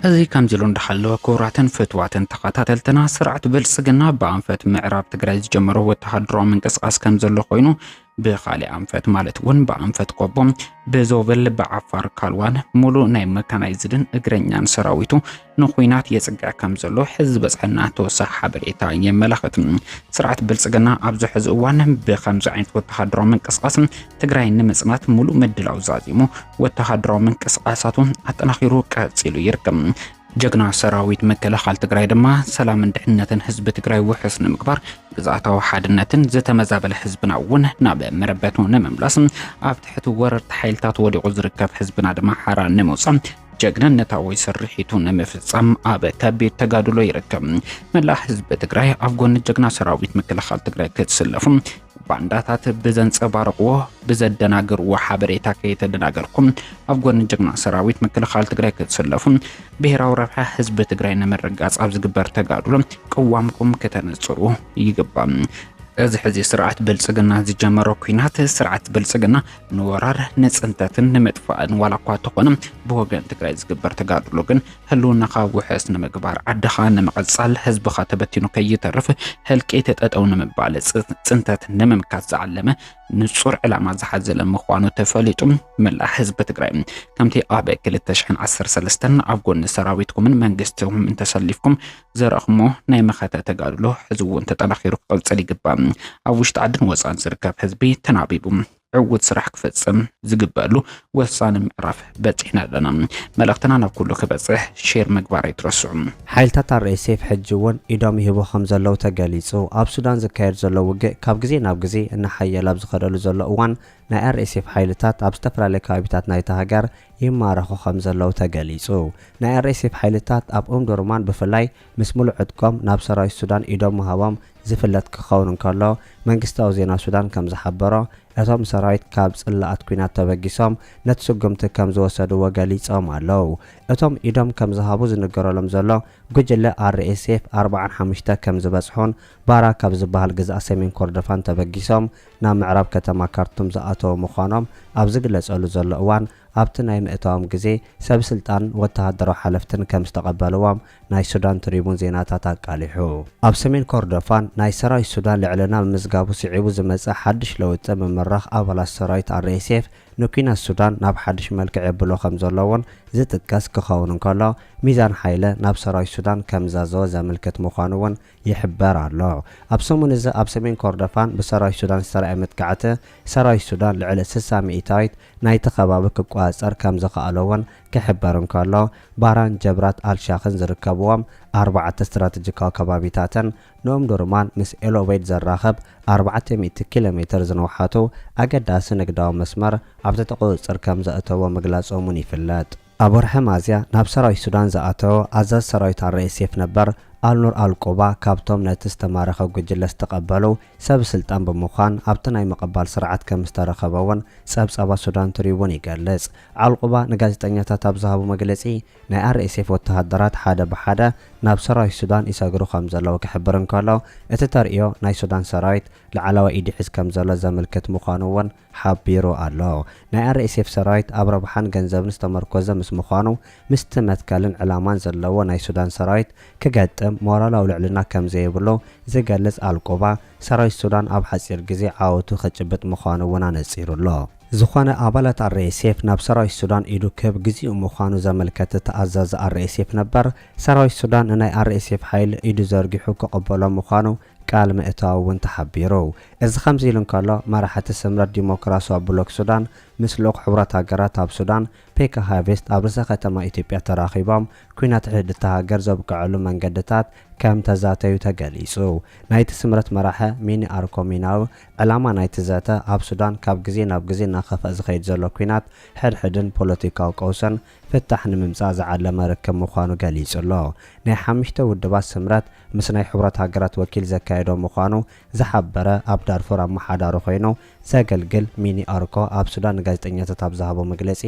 እዚ ከም ዝሉ እንዳሓለወ ኮራተን ፍትዋተን ተኸታተልተና ስርዓት ብልጽግና በአንፈት ምዕራብ ትግራይ ዝጀመረ ወተሃደራዊ መንቀሳቐስ ከም ዘሎ ኮይኑ بخالي أنفت مالتون بأنفت قبم بزوبل بعفار كالوان مولو ناي مكانايزدن اجرنيان سراويتو نخوينات يزقع كمزلو حزب صحناتو صح بريتا يملخت سرعت بلصقنا ابزو حزوان بخمس عين وتحضروا من قصقاس تግራይ ንምጽናት ሙሉ መድላው ዛዚሙ ወተሃደራው መንቀሳቀሳቱ አጠናኺሩ ቀጽሉ ይርክም ጀግና ሰራዊት መከላኸሊ ትግራይ ድማ ሰላም እንድሕነትን ህዝብ ትግራይ ውሕስ ንምግባር ግዛታው ሓድነትን ዝተመዛበለ ህዝብና እውን ናብ መረበቱ ንምምላስ ኣብ ትሕቲ ወረርቲ ሓይልታት ወዲቑ ዝርከብ ህዝብና ድማ ሓራ ንምውጻእ ጀግንነታዊ ስርሒቱ ንምፍጻም ኣብ ከቢድ ተጋድሎ ይርከብ መላ ህዝብ ትግራይ ኣብ ጎኒ ጀግና ሰራዊት መከላኸሊ ትግራይ ክትስለፉ ባንዳታት ብዘንጸባርቅዎ ብዘደናግርዎ ሓበሬታ ከይተደናገርኩም ኣብ ጎኒ ጀግና ሰራዊት መከላኸሊ ትግራይ ክትስለፉ ብሄራዊ ረብሓ ህዝብ ትግራይ ንምርጋጽ ኣብ ዝግበር ተጋድሎ ቅዋምኩም ከተነጽሩ ይግባእ እዚ ሕዚ ስርዓት ብልጽግና ዝጀመረ ኩናት ስርዓት ብልጽግና ንወራር ንጽንተትን ንምጥፋእን ዋላኳ ተኾነ ብወገን ትግራይ ዝግበር ተጋድሎ ግን ህልውናኻ ውሕስ ንምግባር ዓድኻ ንምቕጻል ህዝብኻ ተበቲኑ ከይተርፍ ህልቂት ተጠጠው ንምባል ጽንተት ንምምካት ዝዓለመ ንጹር ዕላማ ዝሓዘለ ምዃኑ ተፈሊጡ መላእ ህዝቢ ትግራይ ከምቲ ኣብ 2013 ኣብ ጎኒ ሰራዊትኩምን መንግስትኩም እንተሰሊፍኩም ዘረኽሞ ናይ መኸተ ተጋድሎ ህዝቡን ተጠናኺሩ ክቅጽል ይግባእ ኣብ ውሽጢ ዓድን ወፃን ዝርከብ ህዝቢ ተናቢቡ عود سرح كفصم ዝግበሉ ወሳኒ ምዕራፍ በጽሕና ኣለና መልእኽትና ናብ ኩሉ ክበጽሕ ሼር ምግባር ይትረስዑ ሓይልታት RSF ሕጅውን ኢዶም ይህቦ ከም ዘለው ተገሊጹ ኣብ ሱዳን ዝካየድ ዘሎ ውግእ ካብ ግዜ ናብ ግዜ እናሓየለ ኣብ ዝኸደሉ ዘሎ እዋን ናይ RSF ሓይልታት ኣብ ዝተፈላለዩ ከባቢታት ናይቲ ሃገር ይማረኹ ከም ዘለው ተገሊጹ። ናይ RSF ሓይልታት ኣብ ኦምዱርማን ብፍላይ ምስ ሙሉእ ዕጥቆም ናብ ሰራዊት ሱዳን ኢዶም ምሃቦም ዝፍለጥ ክኸውን እንከሎ መንግስታዊ ዜና ሱዳን ከም ዝሓበሮ እቶም ሰራዊት ካብ ጽላኣት ኩናት ተበጊሶም ነቲ ስጉምቲ ከም ዝወሰድዎ ገሊጾም ኣለው። እቶም ኢዶም ከም ዝሃቡ ዝነገረሎም ዘሎ ጉጅለ RSF 45 ከም ዝበጽሑን ባራ ካብ ዝበሃል ግዛእ ሰሜን ኮርዶፋን ተበጊሶም ናብ ምዕራብ ከተማ ካርቱም ዝኣተው ምዃኖም ኣብ ዝግለጸሉ ዘሎ እዋን ኣብቲ ናይ ምእታዎም ግዜ ሰብ ስልጣን ወተሃደራዊ ሓለፍትን ከም ዝተቐበልዎም ናይ ሱዳን ትሪቡን ዜናታት ኣቃሊሑ። ኣብ ሰሜን ኮርዶፋን ናይ ሰራዊት ሱዳን ልዕልና ምዝጋቡ ስዒቡ ዝመጽእ ሓድሽ ለውጢ ምምራሕ ኣባላት ሰራዊት RSF ንኩናት ሱዳን ናብ ሓድሽ መልክዕ የብሎ ከም ዘለዎን ዝጥቀስ ክኸውን እንከሎ ሚዛን ሓይለ ናብ ሰራዊት ሱዳን ከም ዛዘወ ዘመልክት ምዃኑ እውን ይሕበር ኣሎ። ኣብ ሰሙን እዚ ኣብ ሰሜን ኮርዶፋን ብሰራዊት ሱዳን ዝተረኣየ መጥቃዕቲ ሰራዊት ሱዳን ልዕሊ 60 ሚእታዊት ናይቲ ከባቢ ክቆጻጸር ከም ዝኸኣለዎን ክሕበር እንከሎ ባራን ጀብራት ኣልሻኽን ዝርከብዎም 4 ስትራቴጂካዊ ከባቢታትን ንኦምዱርማን ምስ ኤሎቤድ ዘራኸብ 400 ኪሎ ሜትር ዝነውሓቱ ኣገዳሲ ንግዳዊ መስመር ኣብቲ ተቆጻጸር ከም ዘእተዎ ምግላጾምን ይፍለጥ። ኣብ ወርሒ ሚያዝያ ናብ ሰራዊት ሱዳን ዝኣተወ ኣዛዚ ሰራዊት RSF ነበር አልኑር አልቆባ ካብቶም ነቲ ዝተማረኸ ጉጅለ ዝተቀበሉ ሰብ ስልጣን ብምዃን ኣብቲ ናይ መቀባል ስርዓት ከም ዝተረኸበውን ጸብጸባ ሱዳን ትሪቡን ይገልጽ። አልቆባ ንጋዜጠኛታት ኣብ ዝሃቡ መግለጺ ናይ RSF ወተሃደራት ሓደ ብሓደ ናብ ሰራዊት ሱዳን ይሰግሩ ከም ዘለዉ ክሕብር እንከሎ እቲ ተርእዮ ናይ ሱዳን ሰራዊት ላዕለዋይ ኢድ ሒዝ ከም ዘሎ ዘመልክት ምዃኑ እውን ሓቢሩ ኣሎ። ናይ RSF ሰራዊት ኣብ ረብሓን ገንዘብን ዝተመርኮዘ ምስ ምዃኑ ምስቲ መትከልን ዕላማን ዘለዎ ናይ ሱዳን ሰራዊት ክገጥም ሞራላዊ ልዕልና ከም ዘይብሉ ዝገልጽ አልቆባ ሰራዊት ሱዳን ኣብ ሓጺር ግዜ ዓወቱ ክጭብጥ ምዃኑ እውን ኣነጺሩሎ። ዝኾነ ኣባላት RSF ናብ ሰራዊት ሱዳን ኢዱ ከብ ግዚኡ ምዃኑ ዘመልከተ ተኣዛዚ RSF ነበር ሰራዊት ሱዳን ናይ RSF ሓይል ኢዱ ዘርጊሑ ክቕበሎ ምዃኑ ቃል ምእታው እውን ተሓቢሩ። እዚ ከምዚ ኢሉ እንከሎ መራሕቲ ስምረት ዲሞክራሲያዊ ብሎክ ሱዳን ምስ ልኡኽ ሕብረት ሃገራት ኣብ ሱዳን ፔካ ሃርቨስት ኣብ ርእሰ ከተማ ኢትዮጵያ ተራኺቦም ኩናት ዕድታ ሃገር ዘብቅዕሉ መንገድታት ከም ተዛተዩ ተገሊጹ። ናይቲ ስምረት መራሒ ሚኒ አርኮሚናው ዕላማ ናይቲ ዘተ ኣብ ሱዳን ካብ ግዜ ናብ ግዜ እናኸፍአ ዝኸይድ ዘሎ ኩናት ሕድሕድን ፖለቲካዊ ቀውስን ፍታሕ ንምምጻእ ዝዓለመ ርክብ ምዃኑ ገሊጹሎ። ናይ 5 ውድባት ስምረት ምስ ናይ ሕብረት ሃገራት ወኪል ዘካየዶ ምዃኑ ዝሓበረ ኣብ ዳርፉር ኣመሓዳሪ ኮይኑ ዘገልግል ሚኒ አርኮ ኣብ ሱዳን ጋዜጠኛታት ኣብ ዝሃቦ መግለጺ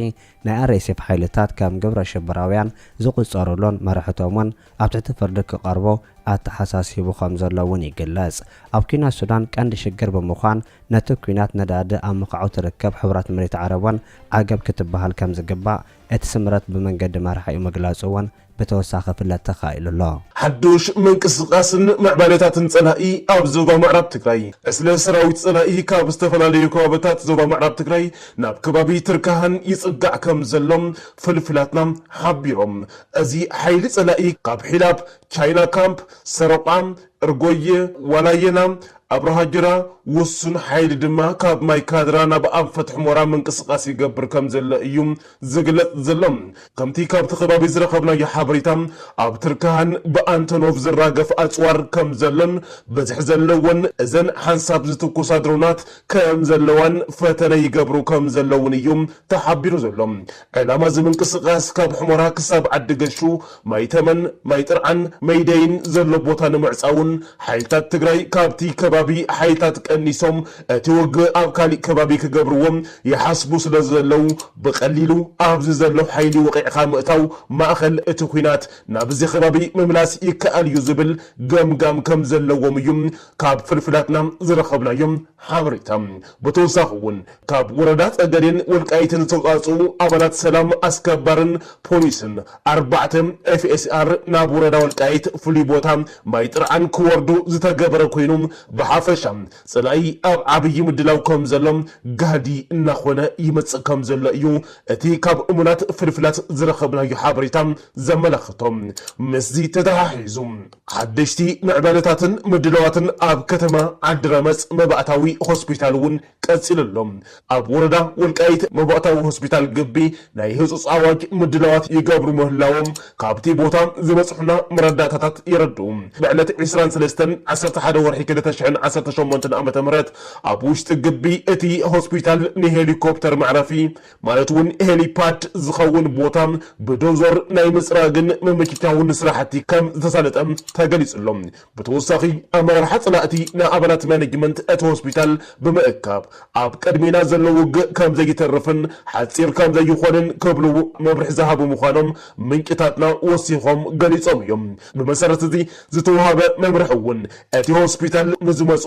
ናይ RSF ሓይልታት ከም ግብረ ሽብራውያን ዝቁጸሩሎን መራሕቶምን ኣብ ትሕቲ ፍርዲ ክቐርቡ ኣተሓሳሲቡ ከም ዘለውን ይግለጽ። ኣብ ኩናት ሱዳን ቀንዲ ሽግር ብምዃን ነቲ ኩናት ነዳዲ ኣብ ምኽዓው ትርከብ ሕብረት መሬት ዓረብን ዓገብ ክትበሃል ከም ዝግባእ እቲ ስምረት ብመንገዲ መራሒ ምግላጹ እውን بتوساخ فلات تخايل الله حدوش منقسقاس معبالات صلائی اب زوبا معرب تግራይ እስለ ሰራዊት صلائی ካብ ዝተፈላለዩ ከባቢታት ዞባ ምዕራብ ትግራይ ናብ ከባቢ ትርካህን ይጽጋዕ ከም ዘሎም ፍልፍላትና ሓቢሮም እዚ ሓይሊ صلائی ካብ ሒላብ ቻይና ካምፕ ሰረቃም እርጎየ ወላየና አብርሃጅራ ወሱን ኃይል ድማ ካብ ማይ ካድራ ናብ አንፈት ሑመራ መንቀስቃስ ይገብር ከም ዘለ እዩም ዝግለጽ ዘሎም ከምቲ ካብ ተኸባቢ ዝረኸብና የሐበሪታ ኣብ ትርካህን በአንቶኖቭ ዝራገፍ አጽዋር ከም ዘለን በዝሕ ዘለውን እዘን ሐንሳብ ዝትኩሳ ድሮናት ከም ዘለዋን ፈተነ ይገብሩ ከም ዘለውን እዩም ተሐቢሩ ዘሎም ዕላማ ዝመንቀስቃስ ካብ ሑመራ ክሳብ ዓድገሹ ማይተመን ማይጥርዓን መይደይን ዘሎ ቦታ ንምዕጻውን ኃይልታት ትግራይ ካብቲ ከባቢ ኃይልታት ቀኒሶም እቲወግ ኣብ ካሊእ ከባቢ ክገብርዎም ይሓስቡ ስለዘለው በቀሊሉ ኣብዚ ዘሎ ኃይሊ ወቂዕኻ ምእታው ማእኸል እቲ ኩናት ናብዚ ከባቢ ምምላስ ይከኣል እዩ ዝብል ገምጋም ከም ዘለዎም እዩ ካብ ፍልፍላትና ዝረኸብናዮም ሓበሬታ በተወሳኺ እውን ካብ ወረዳ ጸገዴን ወልቃይትን ዝተውጻጹ ኣባላት ሰላም አስከባርን ፖሊስን 4 FSR ናብ ወረዳ ወልቃይት ፍሉይ ቦታ ማይጥርዓን ክወርዱ ዝተገበረ ኮይኑ በሓፈሻ ጽላኢ ኣብ ዓብይ ምድላው ከም ዘሎም ጋዲ እናኾነ ይመጽእ ከም ዘሎ እዩ እቲ ካብ እሙናት ፍልፍላት ዝረኸብናዮ ሓበሬታ ዘመላኽቶም ምስዚ ተተሓሒዙ ሓደሽቲ ምዕባለታትን ምድላዋትን ኣብ ከተማ ዓድረመጽ መባእታዊ ሆስፒታል እውን ቀጽለሎም ኣብ ወረዳ ወልቃይት መባእታዊ ሆስፒታል ግቢ ናይ ህጹጽ ኣዋጅ ምድላዋት ይገብሩ ምህላዎም ካብቲ ቦታ ዝመጽሑና ምራድ መወዳእታታት ይረድኡ ብዕለት 23/11 ወርሒ 2018 ዓመተ ምህረት ኣብ ውሽጢ ግቢ እቲ ሆስፒታል ንሄሊኮፕተር መዕረፊ ማለት እውን ሄሊፓድ ዝኸውን ቦታ ብዶዘር ናይ ምፅራግን ምምችቻውን ስራሕቲ ከም ዝተሳለጠ ተገሊጹሎም ብተወሳኺ ኣመራርሓ ጽላእቲ ንኣባላት ማኔጅመንት እቲ ሆስፒታል ብምእካብ ኣብ ቀድሜና ዘሎ ውግእ ከም ዘይተርፍን ሓፂር ከም ዘይኮንን ክብሉ መብርሒ ዝሃቡ ምዃኖም ምንጭታትና ወሲኾም ገሊጾም እዮም ብመሰረት እዚ ዝተዋሃበ መምርሒ እውን እቲ ሆስፒታል ንዝመፁ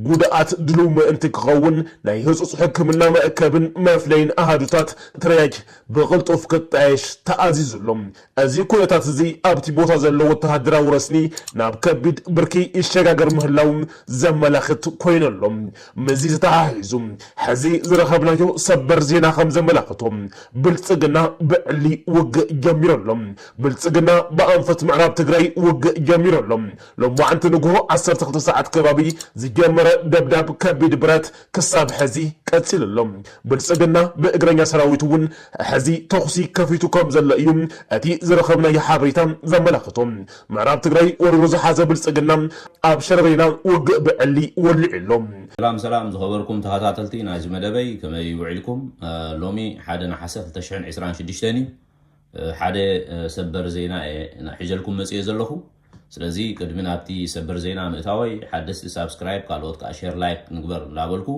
ጉድኣት ድሉው ምእንቲ ክኸውን ናይ ህፁፅ ሕክምና መእከብን መፍለይን ኣሃዱታት ትረያጅ ብቕልጡፍ ክጣየሽ ተኣዚዙሎም እዚ ኩነታት እዚ ኣብቲ ቦታ ዘሎ ወተሃደራዊ ረስኒ ናብ ከቢድ ብርኪ ይሸጋገር ምህላው ዘመላኽት ኮይነሎም ምዚ ዝተሓሒዙ ሕዚ ዝረኸብናዮ ሰበር ዜና ከም ዘመላኽቶም ብልፅግና ብዕሊ ውግእ ጀሚሮሎም ብልፅግና ብኣንፈት ምዕራብ ትግራይ ውግእ ጀሚሮሎም ሎማዓንቲ ንግሆ 12 ሰዓት ከባቢ ዝጀመረ ደብዳብ ከቢድ ብረት ክሳብ ሕዚ ቀፂልሎም ብልፅግና ብእግረኛ ሰራዊት እውን ሕዚ ተኽሲ ከፊቱ ከም ዘሎ እዩ እቲ ዝረኸብናዮ ሓበሬታ ዘመላኽቶም ምዕራብ ትግራይ ወሪሩ ዝሓዘ ብልፅግና ኣብ ሸረሪና ውግእ ብዕሊ ወሊዕሎም ሰላም ዝኸበርኩም ተኸታተልቲ ናይዚ መደበይ ከመይ ውዒልኩም ሎሚ 1 ናሓሰ 2026 እዩ ሓደ ሰበር ዜና ሒዘልኩም መጽእ ዘለኹ ስለዚ ቅድሚ ናብቲ ሰበር ዜና ምእታወይ ሓደስቲ ሳብስክራይብ ካልኦት ከዓ ሼር ላይክ ንግበር ላበልኩ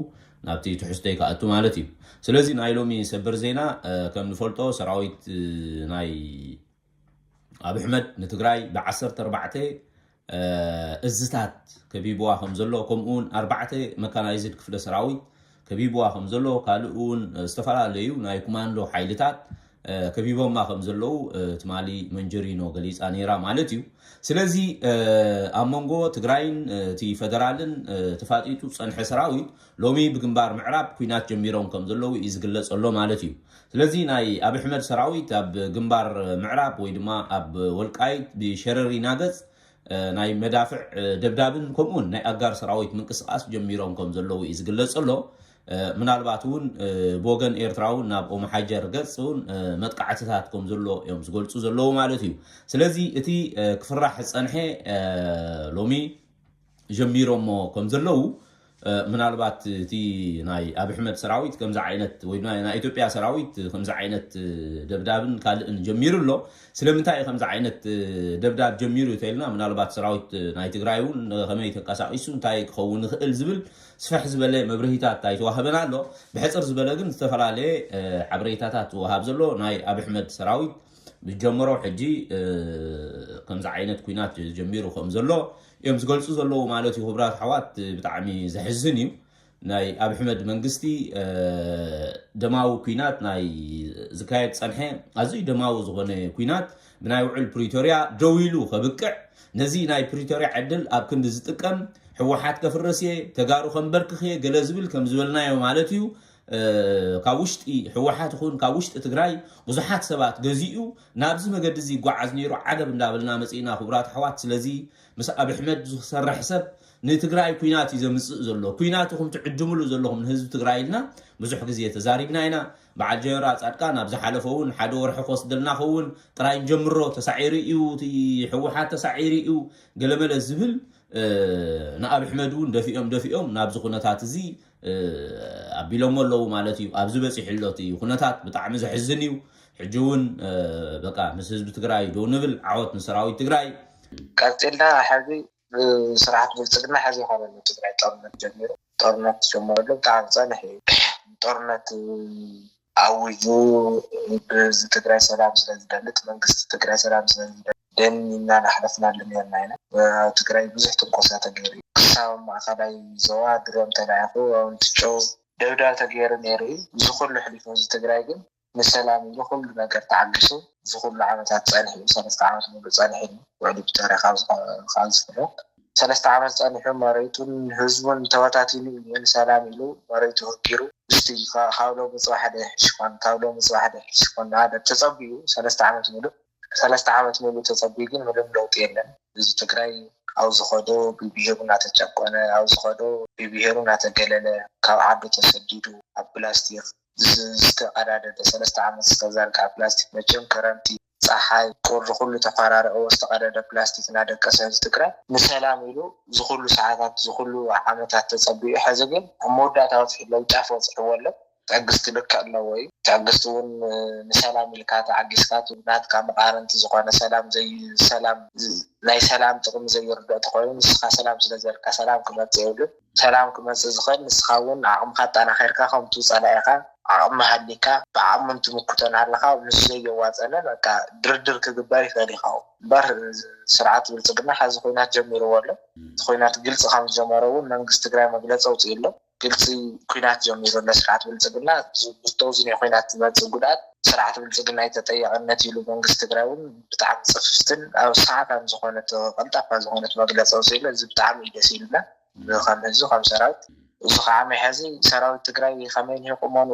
ናብቲ ትሕዝቶይ ከኣቱ ማለት እዩ ስለዚ ናይ ሎሚ ሰበር ዜና ከም ንፈልጦ ሰራዊት ናይ ኣብ ኣሕመድ ንትግራይ ብ14 እዝታት ከቢብዋ ከም ዘሎ ከምኡውን 4 መካናይዝድ ክፍለ ሰራዊት ከቢብዋ ከም ዘሎ ካልኡን ዝተፈላለዩ ናይ ኮማንዶ ሓይልታት ከቢቦማ ከም ዘለው ትማሊ መንጀሪኖ ገሊፃ ነይራ ማለት እዩ ስለዚ ኣብ መንጎ ትግራይን እቲ ፌደራልን ተፋጢጡ ፀንሐ ሰራዊት ሎሚ ብግንባር ምዕራብ ኩናት ጀሚሮም ከም ዘለው ይዝግለጽ ኣሎ ማለት እዩ ስለዚ ናይ ኣብ ኣሕመድ ሰራዊት ኣብ ግንባር ምዕራብ ወይ ድማ ኣብ ወልቃይት ብሸረሪና ገጽ ናይ መዳፍዕ ደብዳብን ከምኡን ናይ ኣጋር ሰራዊት ምንቅስቃስ ጀሚሮም ከም ዘለው ይዝግለጽ ኣሎ ምናልባት እውን ቦገን ኤርትራውን ናብ ኦም ሓጀር ገጽውን መጥቃዕትታት ከም ዘሎ እዮም ዝገልጹ ዘለው ማለት እዩ ስለዚ እቲ ክፍራሕ ፀንሐ ሎሚ ጀሚሮሞ ከም ዘለው ምናልባት እቲ ናይ ኣብ ኣሕመድ ሰራዊት ከምዛ ዓይነት ወይ ናይ ኢትዮጵያ ሰራዊት ከምዛ ዓይነት ደብዳብን ካልእን ጀሚሩሎ ስለምንታይ ከምዛ ዓይነት ደብዳብ ጀሚሩ ይተልና ምናልባት ሰራዊት ናይ ትግራይውን ከመይ ተንቀሳቂሱ እንታይ ክኸውን ይኽእል ዝብል ስፍሕ ዝበለ መብርሂታት ኣይተዋህበና ኣሎ ብሕፅር ዝበለ ግን ዝተፈላለየ ሓበሬታታት ወሃብ ዘሎ ናይ ኣብ ኣሕመድ ሰራዊት ብጀመሮ ሕጂ ከምዛ ዓይነት ኩናት ጀሚሩ ከም ዘሎ እዮም ዝገልጹ ዘለው ማለት እዩ ክቡራት ኣሕዋት ብጣዕሚ ዘሕዝን እዩ ናይ ኣብ ኣሕመድ መንግስቲ ደማዊ ኩናት ናይ ዝካየድ ፀንሐ ኣዝዩ ደማዊ ዝኾነ ኩናት ብናይ ውዕል ፕሪቶሪያ ደው ኢሉ ከብቅዕ ነዚ ናይ ፕሪቶሪያ ዕድል ኣብ ክንዲ ዝጥቀም ሕወሓት ከፍረስየ ተጋሩ ከንበርክኽየ ገለ ዝብል ከም ዝበልናዮ ማለት እዩ ካብ ውሽጢ ሕወሓት ይኹን ካብ ውሽጢ ትግራይ ብዙሓት ሰባት ገዚኡ ናብዚ መገዲ እዚ ይጓዓዝ ነይሩ ዓገብ እንዳበልና መፂና ክቡራት ኣሕዋት ስለዚ ምስ ኣብ ኣሕመድ ዝሰርሕ ሰብ ንትግራይ ኩናት እዩ ዘምፅእ ዘሎ ኩናት ይኹም ትዕድምሉ ዘለኹም ንህዝቢ ትግራይ ኢልና ብዙሕ ግዜ ተዛሪብና ኢና በዓል ጀነራል ጻድቃን ኣብ ዝሓለፈ እውን ሓደ ወርሒ ክወስደልና ኸውን ጥራይ እንጀምሮ ተሳዒሩ እዩ እቲ ሕወሓት ተሳዒሩ እዩ ገለመለ ዝብል ንኣብ ኣሕመድ እውን ደፊኦም ናብዚ ኩነታት እዚ ኣቢሎም ኣለዉ ማለት እዩ ኣብዚ በፂሕሎ እቲ ኩነታት ብጣዕሚ ዘሕዝን እዩ ሕጂ እውን በቃ ምስ ህዝቢ ትግራይ ደው ንብል ዓወት ንሰራዊት ትግራይ ቀፂልና ሕዚ ስርዓት ብልፅግና ሕዚ ይኾነሉ ትግራይ ጦርነት ጀሚሩ ብጣዕሚ ፀንሐ እዩ ጦርነት ኣውጁ ብትግራይ ሰላም ስለዝደልት መንግስቲ ትግራይ ሰላም ስለዝደልት ደኒና ናሕለፍናለን ኔርና ኢና ትግራይ ብዙሕ ትንኮሳ ተገይሩ እዩ ክሳብ ማእኸላይ ዞባ ድሮም ተላዒኹ እንትጨው ደብዳብ ተገይሩ ነይሩ እዩ እዚ ኩሉ ሕሊፉ ህዝቢ ትግራይ ግን ንሰላም ኢሉ ኩሉ ነገር ተዓጊሱ እዚ ኩሉ ዓመታት ፀንሐ እዩ 3 ዓመት ሙሉእ ፀንሐ እዩ ውዕሊ ፕሪቶሪያ ካብ ዝፍረቕ 3 ዓመት ፀኒሑ መሬቱን ህዝቡን ተበታቲኑ ንሰላም ኢሉ መሬቱ ህጊሩ እስቲ ካብሎ ምፅባሕ ደሕሽኮን ካብሎ ምፅባሕ ደሕሽኮን ናደ ተፀቢዩ 3 ዓመት ሙሉእ ተፀቢዩ ግን ምንም ለውጢ የለን ህዝቢ ትግራይ ኣብ ዝኸዶ ብብሄሩ እናተጨቆነ ኣብ ዝኸዶ ብብሄሩ እናተገለለ ካብ ዓዱ ተሰዲዱ ኣብ ፕላስቲክ ዝተቀዳደደ 3 ዓመት ዝተዘርግሐ ፕላስቲክ መቸም ክረምቲ ፀሓይ ቁሪ ኩሉ ተፈራርቆ ዝተቀደደ ፕላስቲክ እናደቀሰ ትግራይ ንሰላም ኢሉ ዝኩሉ ሰዓታት ዝኩሉ ዓመታት ተፀቢኡ ሕዚ ግን መወዳእታ ወፅሒለው ጫፍ ወፅሒዎ ኣሎ تعجزت لك الله وي تعجزتون سلام الكات عجزكات ونات كام قارنت زقنا سلام زي سلام لا سلام تقوم زي يرد تقول نسخة سلام سلزر كسلام كما تقول سلام كما تزخن نسخون عم خط أنا خير كا خم توصل عليها عم هديكا بعم أنتم مكتون على خاو مش زي جواز أنا لك دردر كجباري خلي خاو بر سرعات بالتقنا حز خوينات جميل ولا خوينات قلت خمس جمارون نانجستغرام مقلت صوتي له قلت كوينات جميل ولا سرعات بالتقنا توزن خوينات ما تقولات سرعات بالتقنا يتطيع النتي له نانجستغرام بتاع صفستن أو ساعات عن زخونة قنطة فزخونة مقلت صوتي له زي بتاع يدسيلنا خمس سرعات وخامي حزي سراوي تግራይ خمين يقومون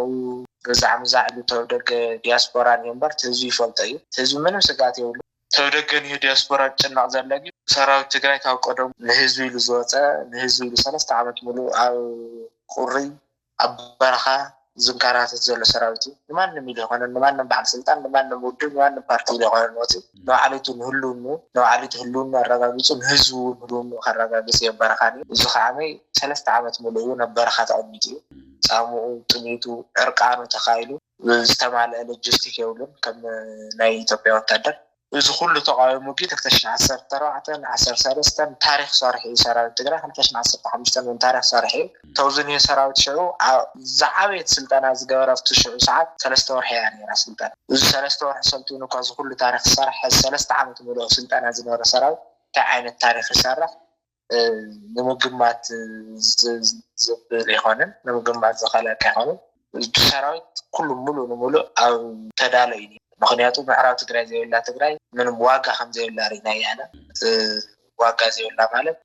وزعم زعل تودق دياسبورا نمبر تزوي فلطي تزوي منو سقات يقول تودقن دياسبورا تشنق زلقي سراوي تግራይ ካብ ቀደም ለህዝቢ ልዝወፀ ለህዝቢ ለ3 ዓመት ሙሉ ኣብ ቁሪ ኣብ በረኻ ዝንካራት ዘሎ ሰራዊት ማንም ይሆነ ማንም ባል ስልጣን ማንም ውድብ ማንም ፓርቲ ይሆነ ነው ነው ዓለቱ ሁሉኑ ነው ዓለቱ ሁሉኑ አረጋግጡ ህዝቡ ሁሉኑ አረጋግጡ የበረኻኒ እዚ ኻመይ 3 ዓመት ሙሉ ነበረኻ ተቀሚጡ ጻሙኡ ጥሚቱ እርቃኑ ተኻይሉ ዝተማለ ሎጂስቲክ ይውልን ከም ናይ ኢትዮጵያ ወታደር እዚ ሁሉ ተቃውሞ ግን 2014 ታሪክ ሰርሒ ሰራዊት ትግራይ 2015 ምን ታሪክ ሰርሒ ተውዝን የሰራዊት ሸው ዝዓበየት ስልጣና ዝገበረፍቱ ሸው ሰዓት 3 ወርሒ ያኔ ራስ ስልጣና እዚ 3 ወርሒ ሰልቱኑ ከዚ ሁሉ ታሪክ ሰርሒ 3 ዓመት ሙሉ ስልጣና ዝነበረ ሰራዊት ታዓይነት ታሪክ ሰርሕ ንምግማት ዝብል ይሆንን ንምግማት ዝኸለከ ይሆንን ሰራዊት ኩሉ ሙሉ ኣብ ተዳለይ ምክንያቱ ምዕራብ ትግራይ ዘይብላ ትግራይ ምንም ዋጋ ከም ዘይብላ ሪና ያና ዋጋ ዘይብላ ማለት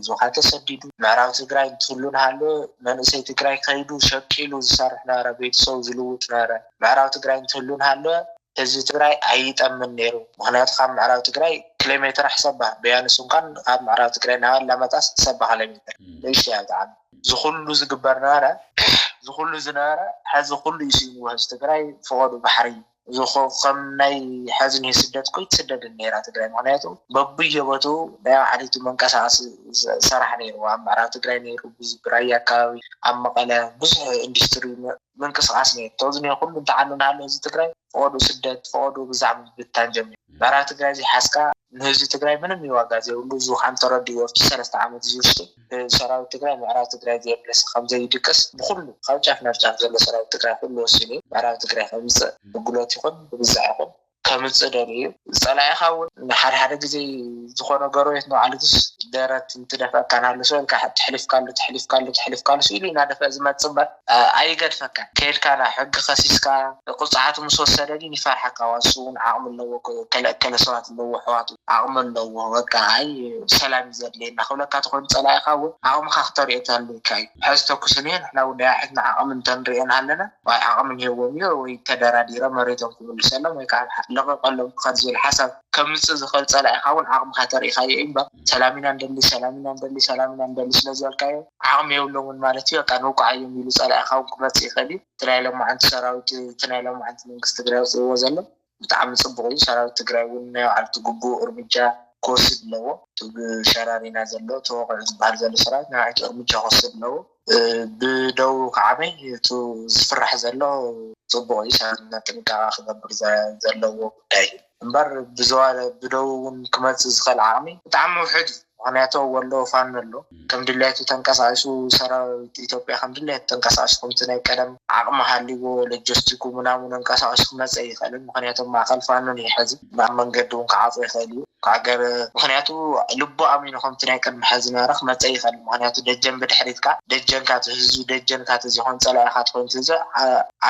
ዝኻተ ሰዲዱ ምዕራብ ትግራይ ትሉን ሃሎ መንእሰይ ትግራይ ከይዱ ሸቂሉ ዝሰርሕ ነበረ ቤተሰብ ዝልውጥ ነበረ ምዕራብ ትግራይ ትሉን ሃሎ ህዝቢ ትግራይ ኣይጠምን ነይሩ ምክንያቱ ካብ ምዕራብ ትግራይ ኪሎሜትር ሕሰባ ቢያንስ እንኳን ኣብ ምዕራብ ትግራይ ናብ ለመጣስ ሰባ ኪሎሜትር ለይሽ ያጣም ዝኹሉ ዝግበር ነበረ ዝኹሉ ዝነበረ ሕዚ ኩሉ ይስሙ ህዝቢ ትግራይ ፈቆዱ ባሕሪ ዝኸም ናይ ሓዝን ስደት ኮይ ተሰደድ ነይራ ትግራይ ምክንያቱ በብየቦቱ ናይ ዓሊቱ መንቀሳቀስ ሰራሕ ነይሩ ኣብ ምዕራብ ትግራይ ነይሩ ብዝብራይ አካባቢ ኣብ መቐለ ብዙሕ ኢንዱስትሪ መንቀሳቀስ ነይሩ ተወዝነ ኩሉ ተዓንናለ ህዝቢ ትግራይ ፈቆዱ ስደት ፈቆዱ ብዛዕባ ብታን ጀሚሩ ምዕራብ ትግራይ ዝሓስካ ንህዝቢ ትግራይ ምንም ይዋጋ ዘይብሉ ዝኻን ተረዲዮ 3 ዓመት ዝውሽጥ ሰራዊት ትግራይ ምዕራብ ትግራይ ዘይብለስ ከም ዘይድቅስ ብኩሉ ካብ ጫፍ ናብ ጫፍ ዘሎ ሰራዊት ትግራይ ኩሉ ወሲኑ ምዕራብ ትግራይ ከምፅ ብጉልበት ይኹን ብብዛዕ ይኹን ከምፅ ደልዩ ፀላኢኻውን ሓደ ግዜ ዝኾነ ገሮየት ነው ዓለትስ ደረት እንትደፈካ ናለሰን ተሕሊፍካሉ ሲሉ ናደፈ ዝመፅበር ኣይገድፈካ ከልካና ሕግ ከሲስካ ቁፅዓቱ ምሰሰደዲ ይፈርሐካ ዋሱን ዓቕም ነው ከለከለ ሰዋት ነው ሕዋቱ ዓቕም ነው በቃ ኣይ ሰላም ዘድለና ክብለካ ትኾን ፀላኢኻውን ዓቕም ካክተርየታሉ ካይ ሕዝተኩስኔን ናው ዳያሕና ዓቕም እንተንሪአን ኣለና ወይ ዓቕም ይሄዎም ወይ ተደራዲረ መሬቶም ክምልሰሎም ወይ ከዓ لقلهم خرج الحسب كم زخل صلاة يخاون عقم خاطر يخاي إنبا سلامنا ندلي سلازل كاي عقم يولون مالتي كانوا قايم يلو صلاة يخاون كمت يخلي تلاقي لهم عند سراوت تلاقي لهم عند منكستغراو وزلم بتعمل صبغي سراوت تغراون على تجبو ارمجا كوسد لو شرارينا زلو توقع زبال زلو سراوت ناعت ارمجا كوسد لو بدو كعبي تو زفرح زلو صبغي شرنا تنكا خبر زلو داي امبر بزوال بدون كمت زخل عامي تعمل حد معناته والله فان له كم دلته تنقصايسو سراويت ኢትዮጵያ كم دلته تنقصايسكم تناي ቀደም عقم ሃሊዎ ሎጂስቲኩ ምናምን እንቀሳቀስ መጽይ ይኸል ምክንያቱም ማኸል ፋንን ይሐዝ ማመንገዱን ከዓጽ ይኸል ካገር ምክንያቱ ልቦ አሚን ከም ትናይ ቀን መሐዝና ረኽ መጽይ ይኸል ምክንያቱ ደጀን በድሕሪትካ ደጀንካት ህዝቢ ደጀንካት ዝሆን ጸላኢኻት ኮይን ትዘ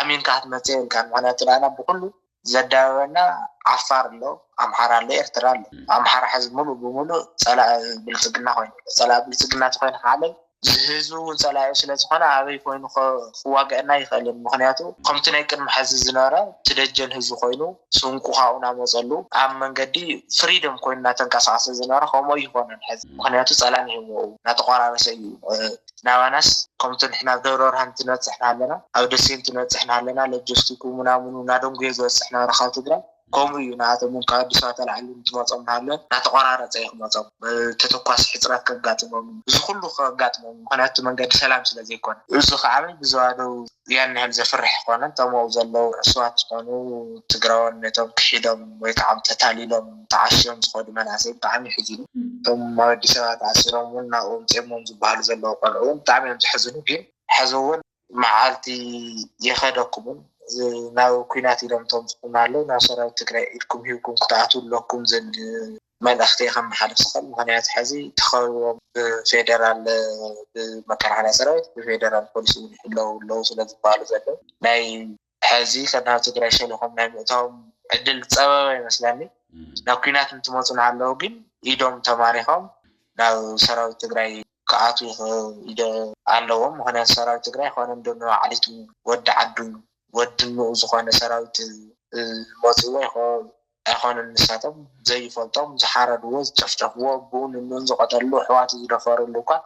አሚን ካት መጽይ እንካን ምክንያቱ ላና በኩሉ ዘዳወና አፋር ለው አምሓራ ለው ኤርትራ ለው አምሓራ ሕዝብ ሙሉ በሙሉ ጸላኢ ብልጽግና ኮይኑ ጸላኢ ብልጽግና ተኮይን ሓለይ ህዝቡን ጸላኢ ስለዝኾነ ኣበይ ኮይኑ ክዋገአና ይኽእል ምክንያቱ ከምቲ ናይ ቅድሚ ሕዚ ዝነበረ ትደጀን ህዝቢ ኮይኑ ስንቁ ካኡና መፀሉ ኣብ መንገዲ ፍሪደም ኮይኑ እናተንቀሳቀሰ ዝነበረ ከምኡ ይኮነን ሕዚ ምክንያቱ ጸላኢ ይህቦ እናተቆራረሰ እዩ ናባናስ ከምቲ ንሕና ደብረብርሃን ትነፅሕና ኣለና ኣብ ደሴን ትነፅሕና ኣለና ሎጂስቲኩ ምናምኑ ናደንጉየ ዝበፅሕ ነበረ ካብ ትግራይ كومي ناتهم كادسات العلم تماصم هلا ناتقرار صيخ ماصم تتكواس حصرات كغاتمم بز كله كغاتمم خنات منقد سلام ስለዚህ ይኮን እሱ ከዓመ ብዙዋደው ያን ያህል ዘፍርሕ ሆነ ተማው ዘለው ዕስዋት ሆኑ ትግራውን ነቶም ክሒዶም ወይ ከዓም ተታሊሎም ተዓሽዮም ዝኸዱ መናሰይ ብጣዕሚ ሕዚኑ ቶም ማወዲሰባት ዓሲሮም ናኦም ጤሞም ዝበሃሉ ዘለው ቆልዑ ብጣዕሚ እዮም ዝሕዝኑ ግን ሕዝውን መዓልቲ የኸደኩምን ናው ኩናት ኢሎም ቶም ዝቁማለው ናብ ሰራዊት ትግራይ ኢልኩም ሂብኩም ክትኣትው ኣለኩም ዘንድ መልእኽቲ ከመሓልፍ ዝኽእል ምክንያት ሕዚ ተኸቢቦም ብፌደራል ብመከላኸያ ሰራዊት ብፌደራል ፖሊስ እውን ይሕለው ስለዝበሃሉ ዘለው ናይ ሕዚ ናብ ትግራይ ሸሊኾም ናይ ምእታዎም ዕድል ፀበበ ይመስለኒ ናብ ኩናት እንትመፁና ኣለዉ ግን ኢዶም ተማሪኾም ናብ ሰራዊት ትግራይ كأتو إذا علوهم هنا سراوت تجري خانم دون عليتو ود عدو ود زخانة سراوت الموضوع خان النساتم زي فلتم زحارة دوز تفتحوا بون النون زقتلو حوات يدفر اللوكا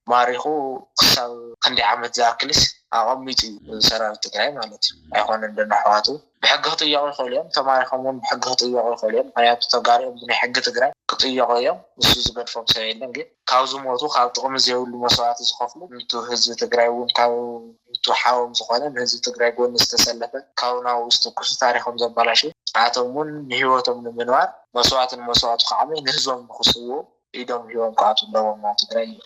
ماريخو قصة خندي عمد زاكلس عميتي سراوت تجري مالتي خان دون حواتو بحق طيّاق الخليم تماري خمون بحق طيّاق الخليم حياة تجاري من حق تجري طيّاق يوم وسوز بدفم سعيدنا جد كاوزو موضوع خالطهم زيو المساعات زخافلو انتو هزو تجريون كاو انتو حاوم زخانم هزو تجريون استسلفت كاونا وستوكس تاريخهم زبالاشي عاتمون هيوتهم من منوار مساعات خامي نهزوهم بخصوصو إيدهم هيوم قاعدوا لهم ما تجري